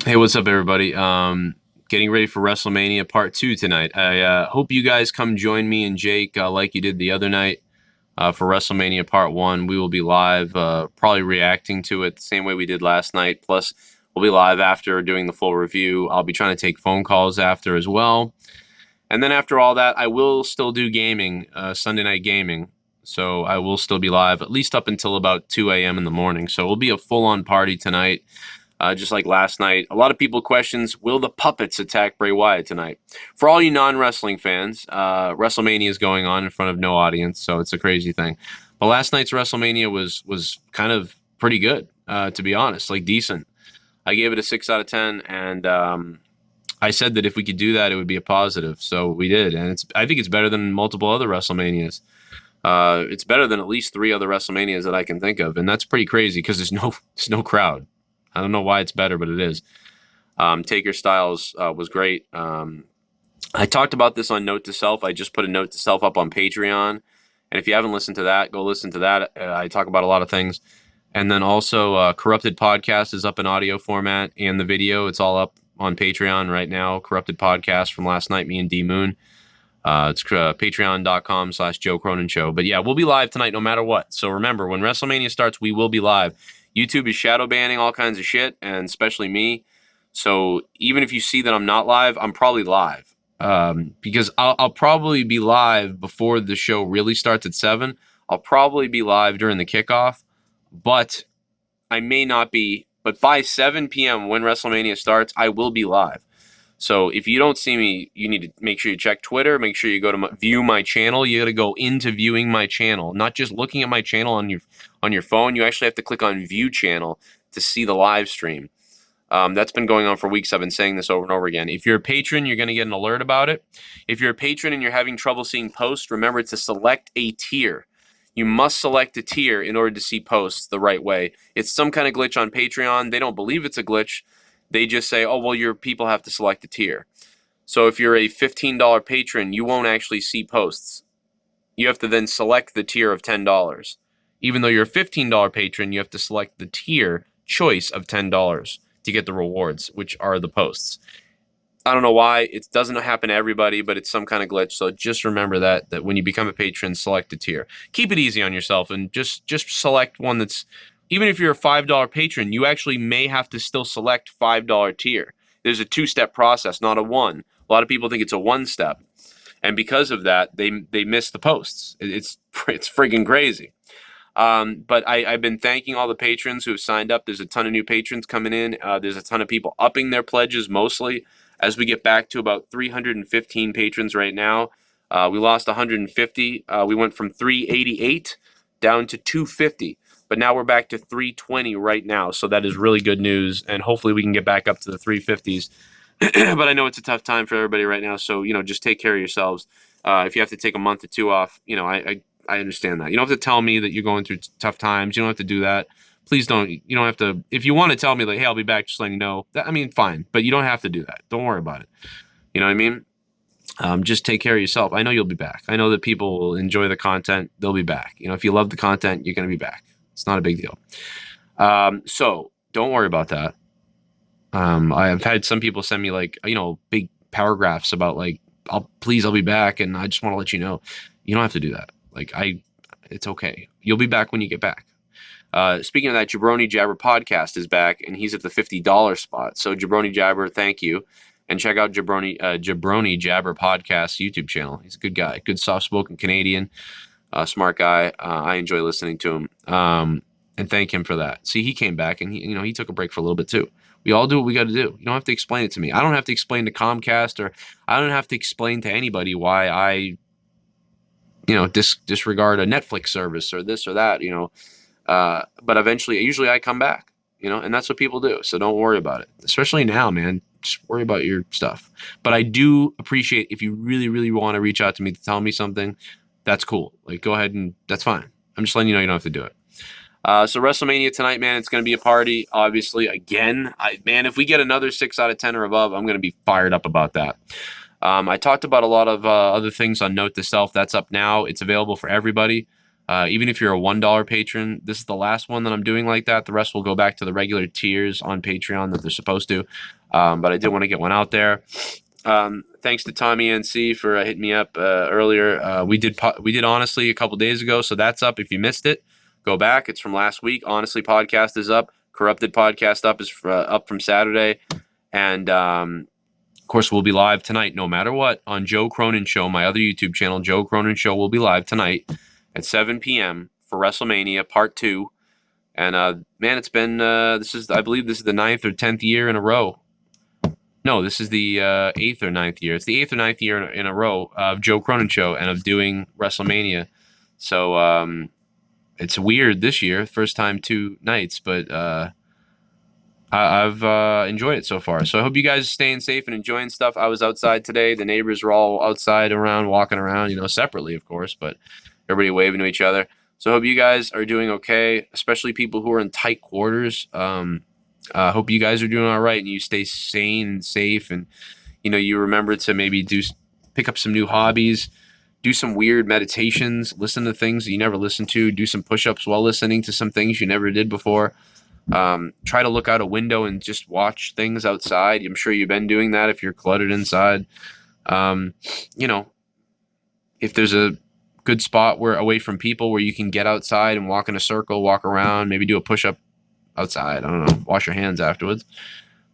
Hey, what's up, everybody? Getting ready for Wrestlemania Part 2 tonight. I hope you guys come join me and Jake like you did the other night for Wrestlemania Part 1. We will be live, probably reacting to it the same way we did last night. Plus, we'll be live after doing the full review. I'll be trying to take phone calls after as well. And then after all that, I will still do gaming, Sunday night gaming. So I will still be live at least up until about 2 a.m. in the morning. So it'll be a full-on party tonight. Just like last night. A lot of people questions, will the puppets attack Bray Wyatt tonight? For all you non-wrestling fans, WrestleMania is going on in front of no audience, so it's a crazy thing. But last night's WrestleMania was kind of pretty good, to be honest, like decent. I gave it a 6 out of 10, and I said that if we could do that, it would be a positive. So we did, and I think it's better than multiple other WrestleManias. It's better than at least 3 other WrestleManias that I can think of, and that's pretty crazy because there's no crowd. I don't know why it's better, but it is. Taker Styles was great. I talked about this on Note to Self. I just put a Note to Self up on Patreon. And if you haven't listened to that, go listen to that. I talk about a lot of things. And then also Corrupted Podcast is up in audio format and the video. It's all up on Patreon right now. Corrupted Podcast from last night, me and D Moon. It's patreon.com/Joe Cronin Show. But yeah, we'll be live tonight no matter what. So remember, when WrestleMania starts, we will be live. YouTube is shadow banning all kinds of shit, and especially me. So even if you see that I'm not live, I'm probably live. Because I'll probably be live before the show really starts at 7. I'll probably be live during the kickoff, but I may not be. But by 7 p.m. when WrestleMania starts, I will be live. So if you don't see me, you need to make sure you check Twitter. Make sure you go to view my channel. You got to go into viewing my channel, not just looking at my channel on your phone. You actually have to click on view channel to see the live stream. That's been going on for weeks. I've been saying this over and over again. If you're a patron, you're going to get an alert about it. If you're a patron and you're having trouble seeing posts, remember to select a tier. You must select a tier in order to see posts the right way. It's some kind of glitch on Patreon. They don't believe it's a glitch. They just say, oh, well, your people have to select a tier. So if you're a $15 patron, you won't actually see posts. You have to then select the tier of $10. Even though you're a $15 patron, you have to select the tier choice of $10 to get the rewards, which are the posts. I don't know why. It doesn't happen to everybody, but it's some kind of glitch. So just remember that when you become a patron, select a tier. Keep it easy on yourself and just select one that's, even if you're a $5 patron, you actually may have to still select $5 tier. There's a 2-step process, not a 1. A lot of people think it's a 1-step. And because of that, they miss the posts. It's friggin' crazy. But I've been thanking all the patrons who have signed up. There's a ton of new patrons coming in. There's a ton of people upping their pledges mostly. As we get back to about 315 patrons right now, we lost 150. We went from 388 down to 250. But now we're back to 320 right now, so that is really good news, and hopefully we can get back up to the 350s. But I know it's a tough time for everybody right now, so just take care of yourselves. If you have to take a month or 2 off, I understand that. You don't have to tell me that you're going through tough times. You don't have to do that. Please don't. You don't have to. If you want to tell me like, hey, I'll be back, just letting you know. Fine, but you don't have to do that. Don't worry about it. You know what I mean? Just take care of yourself. I know you'll be back. I know that people will enjoy the content. They'll be back. If you love the content, you're going to be back. It's not a big deal. So don't worry about that. I've had some people send me big paragraphs about I'll be back. And I just want to let you know, you don't have to do that. It's okay. You'll be back when you get back. Speaking of that, Jabroni Jabber podcast is back and he's at the $50 spot. So Jabroni Jabber, thank you. And check out Jabroni Jabber podcast YouTube channel. He's a good guy, good soft-spoken Canadian. Smart guy. I enjoy listening to him, and thank him for that. See, he came back and he took a break for a little bit too. We all do what we got to do. You don't have to explain it to me. I don't have to explain to Comcast, or I don't have to explain to anybody why I, disregard a Netflix service or this or that. But eventually, usually I come back. And that's what people do. So don't worry about it. Especially now, man. Just worry about your stuff. But I do appreciate if you really, really want to reach out to me to tell me something. That's cool. Go ahead and that's fine. I'm just letting you know you don't have to do it. So WrestleMania tonight, man, it's going to be a party, obviously. Again, if we get another 6 out of 10 or above, I'm going to be fired up about that. I talked about a lot of other things on Note to Self. That's up now. It's available for everybody. Even if you're a $1 patron, this is the last one that I'm doing like that. The rest will go back to the regular tiers on Patreon that they're supposed to. But I did want to get one out there. Thanks to Tommy NC for hitting me up earlier. We did Honestly a couple days ago, so that's up. If you missed it, go back. It's from last week. Honestly podcast is up. Corrupted podcast is up from Saturday. And of course, we'll be live tonight, no matter what, on Joe Cronin Show, my other YouTube channel. Joe Cronin Show will be live tonight at 7 p.m. for WrestleMania Part 2. And, man, it's been, I believe this is the 9th or 10th year in a row. No, this is the 8th or 9th year. It's the 8th or 9th year in a row of Joe Cronin Show and of doing WrestleMania. So it's weird this year, first time 2 nights, but I've enjoyed it so far. So I hope you guys are staying safe and enjoying stuff. I was outside today. The neighbors were all outside around, walking around, separately, of course, but everybody waving to each other. So I hope you guys are doing okay, especially people who are in tight quarters. I hope you guys are doing all right and you stay sane and safe, and you remember to maybe pick up some new hobbies, do some weird meditations, listen to things that you never listened to, do some push-ups while listening to some things you never did before. Try to look out a window and just watch things outside. I'm sure you've been doing that if you're cluttered inside. If there's a good spot away from people where you can get outside and walk in a circle, walk around, maybe do a push-up outside. I don't know. Wash your hands afterwards.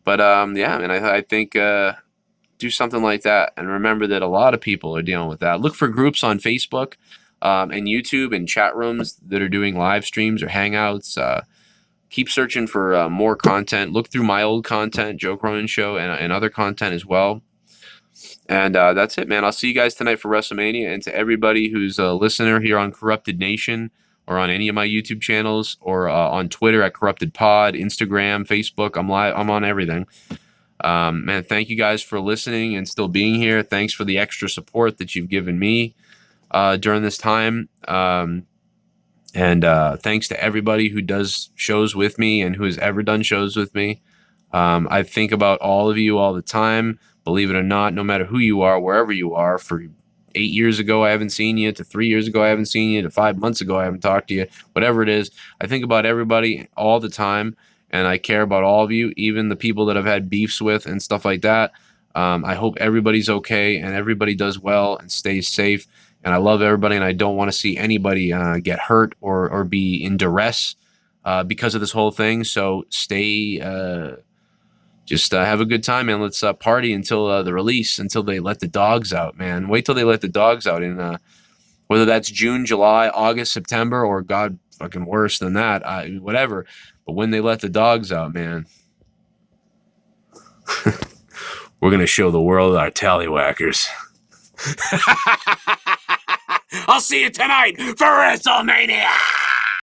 But yeah, man, I think do something like that, and remember that a lot of people are dealing with that. Look for groups on Facebook and YouTube and chat rooms that are doing live streams or hangouts. Keep searching for more content. Look through my old content, Joe Cronin Show, and other content as well. And that's it, man. I'll see you guys tonight for WrestleMania. And to everybody who's a listener here on Corrupted Nation or on any of my YouTube channels or on Twitter at Corrupted Pod, Instagram, Facebook, I'm live. I'm on everything. Man, thank you guys for listening and still being here. Thanks for the extra support that you've given me during this time. And thanks to everybody who does shows with me and who has ever done shows with me. I think about all of you all the time, believe it or not, no matter who you are, wherever you are. For 8 years ago, I haven't seen you, to 3 years ago, I haven't seen you, to 5 months ago, I haven't talked to you, whatever it is. I think about everybody all the time, and I care about all of you, even the people that I've had beefs with and stuff like that. I hope everybody's okay and everybody does well and stays safe. And I love everybody, and I don't want to see anybody get hurt or be in duress because of this whole thing. So stay, just have a good time, man. Let's party until the release, until they let the dogs out, man. Wait till they let the dogs out in whether that's June, July, August, September, or God fucking worse than that, whatever. But when they let the dogs out, man, we're going to show the world our tallywhackers. I'll see you tonight for WrestleMania!